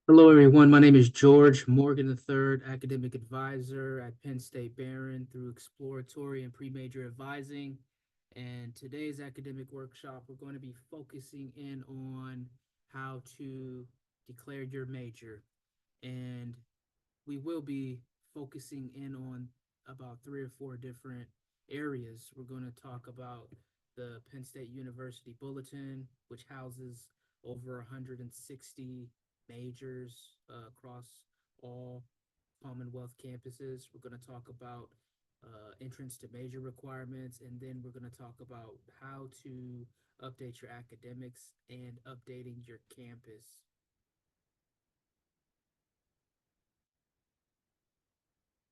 Hello, everyone. My name is George Morgan III, academic advisor at Penn State Behrend through exploratory and pre-major advising. And today's academic workshop, we're going to be focusing in on how to declare your major. And we will be focusing in on about 3 or 4 different areas. We're going to talk about the Penn State University Bulletin, which houses over 160 majors across all Commonwealth campuses. We're going to talk about entrance to major requirements, and then we're going to talk about how to update your academics and updating your campus.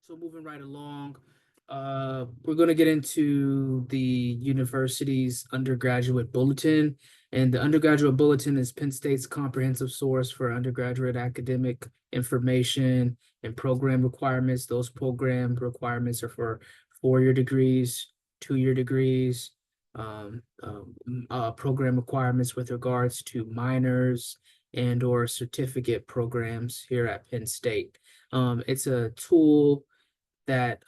So moving right along, we're going to get into the university's undergraduate bulletin. And the undergraduate bulletin is Penn State's comprehensive source for undergraduate academic information and program requirements. Those program requirements are for 4-year degrees, 2-year degrees, program requirements with regards to minors and or certificate programs here at Penn State. It's a tool that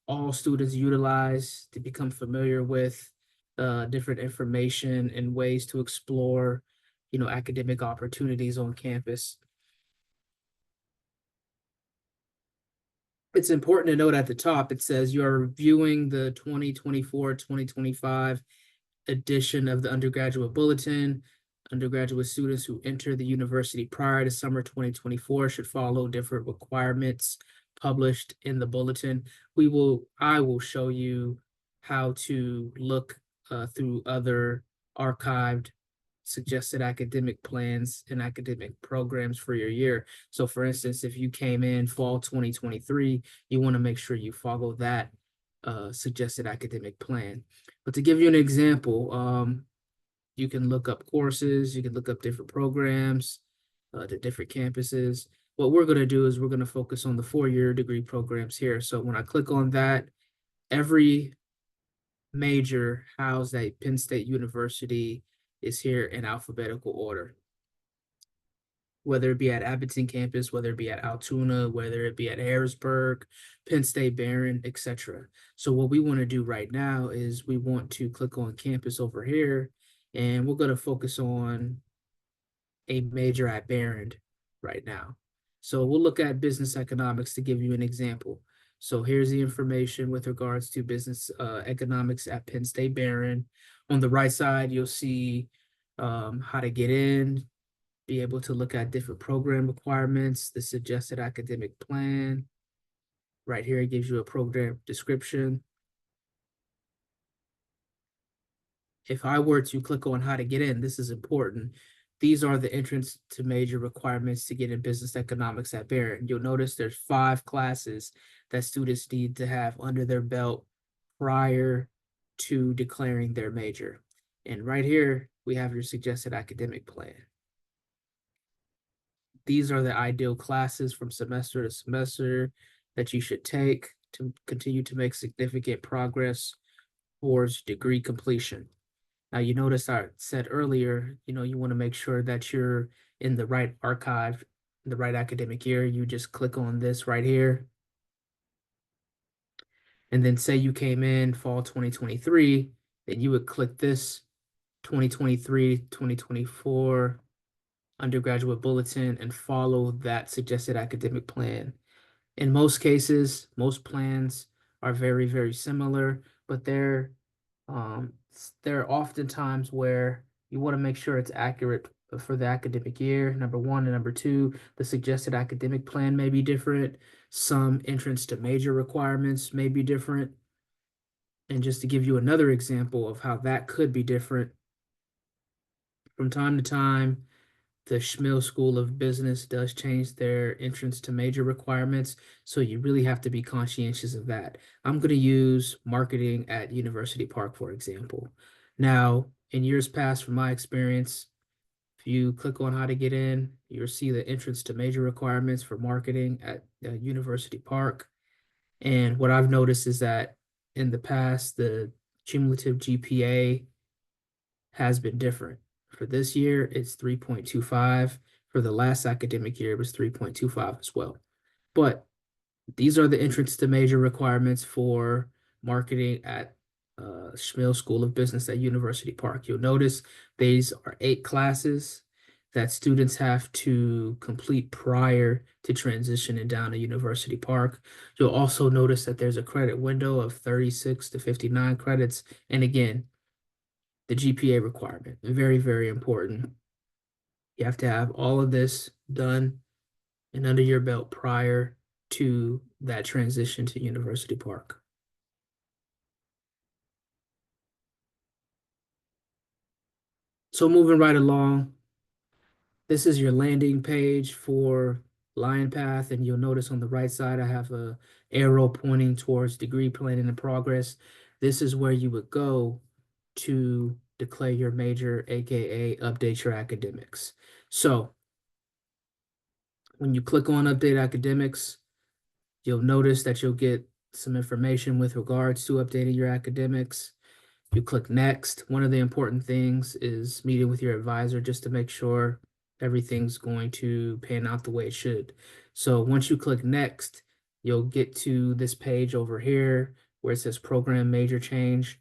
all students utilize to become familiar with different information and ways to explore, academic opportunities on campus. It's important to note at the top, it says you are reviewing the 2024-2025 edition of the undergraduate bulletin. Undergraduate students who enter the university prior to summer 2024 should follow different requirements published in the bulletin. I will show you how to look through other archived suggested academic plans and academic programs for your year. So for instance, if you came in fall 2023, you want to make sure you follow that suggested academic plan. But to give you an example, you can look up courses, you can look up different programs, to different campuses. What we're going to do is we're going to focus on the 4-year degree programs here. So when I click on that, every major housed at Penn State University is here in alphabetical order. Whether it be at Abington campus, whether it be at Altoona, whether it be at Harrisburg, Penn State Behrend, etc. So what we want to do right now is we want to click on campus over here, and we're going to focus on a major at Behrend right now. So we'll look at business economics to give you an example. So here's the information with regards to business economics at Penn State Behrend. On the right side, you'll see how to get in, be able to look at different program requirements, the suggested academic plan. Right here, it gives you a program description. If I were to click on how to get in, this is important. These are the entrance to major requirements to get in business economics at Behrend. You'll notice there's 5 classes that students need to have under their belt prior to declaring their major. And right here, we have your suggested academic plan. These are the ideal classes from semester to semester that you should take to continue to make significant progress towards degree completion. Now, you notice I said earlier, you want to make sure that you're in the right archive, the right academic year. You just click on this right here. And then say you came in fall 2023, then you would click this 2023-2024 undergraduate bulletin and follow that suggested academic plan. In most cases, most plans are very, very similar, but there are often times where you want to make sure it's accurate for the academic year, number one, and number two, the suggested academic plan may be different. Some entrance to major requirements may be different. And just to give you another example of how that could be different, from time to time, the Schmill School of Business does change their entrance to major requirements, so you really have to be conscientious of that. I'm going to use marketing at University Park, for example. Now, in years past, from my experience, if you click on how to get in, you'll see the entrance to major requirements for marketing at University Park. And what I've noticed is that in the past, the cumulative GPA has been different. For this year, it's 3.25. For the last academic year, it was 3.25 as well. But these are the entrance to major requirements for marketing at Schmill School of Business at University Park. You'll notice these are 8 classes that students have to complete prior to transitioning down to University Park. You'll also notice that there's a credit window of 36 to 59 credits. And again, the GPA requirement, very, very important. You have to have all of this done and under your belt prior to that transition to University Park. So moving right along, this is your landing page for Lion Path, and you'll notice on the right side I have a arrow pointing towards degree planning in progress. This is where you would go to declare your major, aka update your academics. So when you click on update academics, you'll notice that you'll get some information with regards to updating your academics. You click next. One of the important things is meeting with your advisor just to make sure everything's going to pan out the way it should. So once you click next, you'll get to this page over here where it says program major change.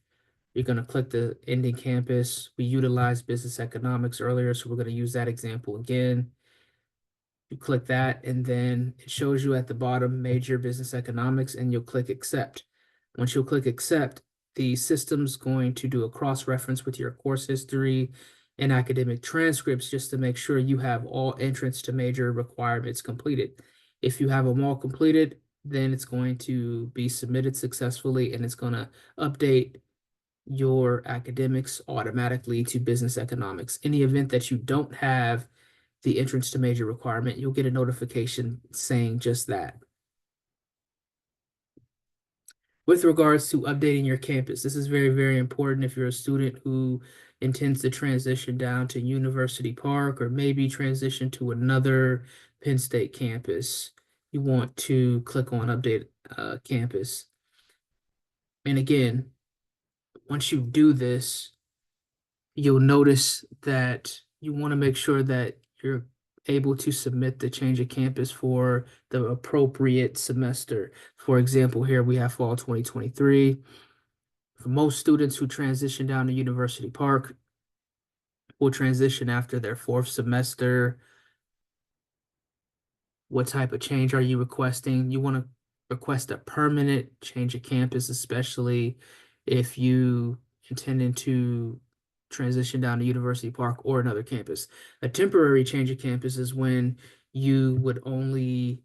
You're going to click the ending campus. We utilized business economics earlier, so we're going to use that example again. You click that, and then it shows you at the bottom major business economics, and you'll click accept. Once you'll click accept, the system's going to do a cross-reference with your course history and academic transcripts just to make sure you have all entrance to major requirements completed. If you have them all completed, then it's going to be submitted successfully, and it's going to update your academics automatically to business economics. In the event that you don't have the entrance to major requirement, you'll get a notification saying just that. With regards to updating your campus, this is very, very important if you're a student who intends to transition down to University Park or maybe transition to another Penn State campus. You want to click on update campus. And again, once you do this, you'll notice that you want to make sure that you're able to submit the change of campus for the appropriate semester. For example, here we have fall 2023. For most students who transition down to University Park, will transition after their 4th semester. What type of change are you requesting? You want to request a permanent change of campus, especially if you intending to transition down to University Park or another campus. A temporary change of campus is when you would only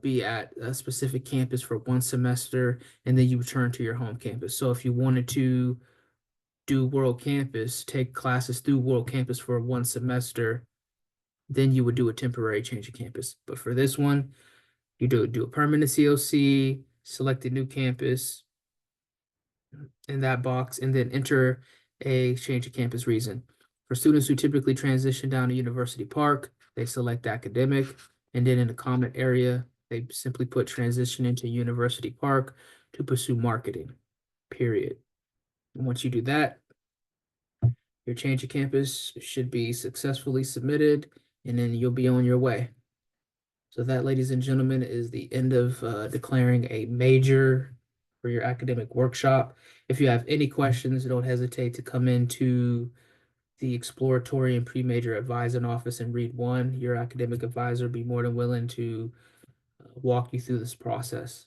be at a specific campus for 1 semester and then you return to your home campus. So if you wanted to do World Campus, take classes through World Campus for 1 semester, then you would do a temporary change of campus. But for this one, you do a permanent COC, select a new campus in that box, and then enter a change of campus reason. For students who typically transition down to University Park, they select academic, and then in the comment area, they simply put transition into University Park to pursue marketing, period. And once you do that, your change of campus should be successfully submitted, and then you'll be on your way. So that, ladies and gentlemen, is the end of declaring a major for your academic workshop. If you have any questions, don't hesitate to come into the exploratory and pre-major advising office and read one. Your academic advisor will be more than willing to walk you through this process.